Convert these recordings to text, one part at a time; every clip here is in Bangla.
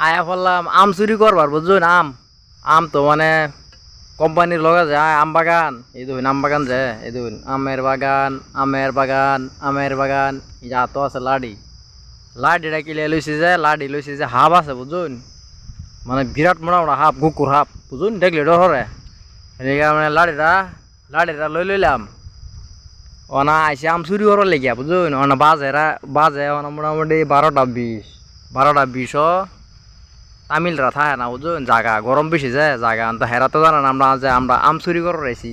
আয়া বললাম আম চুরি করবার বুঝুন আম তো মানে কোম্পানির লগে যায় আম বাগান এই দেখুন আম বাগান যে এই দেখুন আমের বাগান যা তো আছে লাডিটা কিলে লইছে যে হাফ আছে বুঝুন মানে বিরাট মোটা হাফ কুকুর হাফ বুঝুন দেখলে ডরে এদিকে মানে লাডিটা লইলাম ওনা আইসে আম চুরি করার লেগিয়া বুঝুন ওনা বাজে ওনা মোটামুটি 12টা 20 তামিলরা থাকে না বুঝুন জায়গা গরম বেশি যায় জায়গা তো হেরা তো জানেন আমরা আম চুরি করে রয়েছি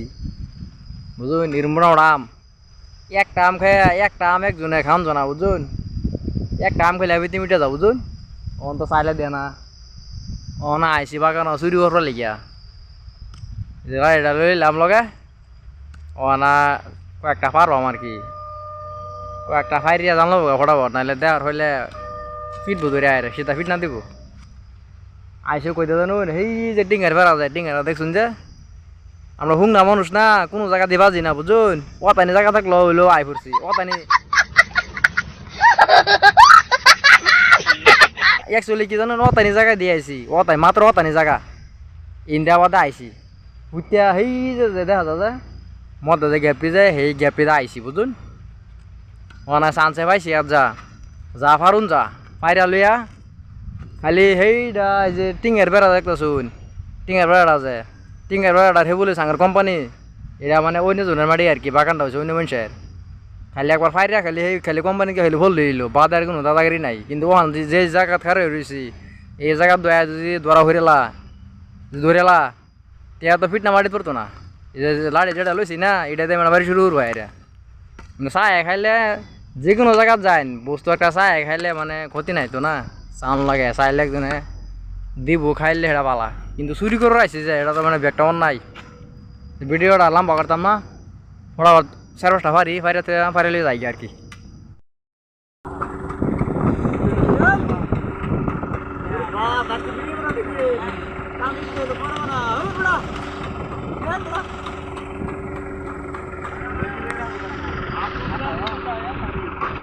বুঝুন নির্মূল আম একটা আম একজনে খাম জানা বুঝুন একটা আম খেলে বিতি মিটে যাও বুঝুন অন তো চাইলে দিয়ে না না আইসি বাগান চুরি করার লেগিয়া এটা লইলাম লগে না কয়েকটা পারবাম আর কি কয়েকটা ফাইরিয়া জানলো ফটাফট নাহলে দেওয়ার হইলে ফিটবো ধরে আয় সেটা ফিট না দিব আইসে কইতে জানো সেই যে ডিঙ্গার ফেরা যায় ডিঙ্গারা দেখছুন যে আমরা হুংনা মানুষ না কোনো জায়গা দিয়ে বাজি না বুঝুন অতানি জায়গা থাকলো হইলো আই পড়ছি অতানি একচুয়ালি কি জানো অতানি জায়গা দিয়ে আইছি মাত্র অতানি জায়গা ইন্ডিয়া বাদে আইছি উঠিয়া সেই যে দেখা যায় মধ্যে যে গ্যাপি যায় সেই গ্যাপিতে আইছি বুঝুন ওনা চান্সে পাইছি আর যা ফারুন যা পায়রা লইয়া খালি সেইটা যে টিঙের বেড়া দেখতেছুন টিঙের বেড়াটা যে টিঙের বেড়াটা সেই বলে সাঙ্গার কোম্পানি এটা মানে অন্য জনের মাটি আর কি বাগানটা হচ্ছে অন্য মানুষের খালি একবার ফাইরা খালি কোম্পানিকে খালি ভুল দিল বাদ আর কোনো দাদাগিরি নাই কিন্তু ওখান যে জায়গাত খারে রয়েছি এই জায়গাত দয়া যদি ধরা ধরেলা তিয়া তো ফিট না মাটিত পড়তো না এই যে লাড়ি যেটা লইছি না এটাতে মানে বাড়ি শুরু করবো এরা মানে চায় খাইলে যে কোনো জায়গাত যায় বস্তু একটা চায় খাইলে মানে ক্ষতি নাই তো না চান লাগে চাইলে একজনে দিব খাইলে সেটা পালা কিন্তু চুরি করে রাখছি যে এটা তো মানে ব্যাগটা নাই ভিডিওটা লম্বা করতাম না ফটাফট 4-5টা ফারিলে যাই আর কি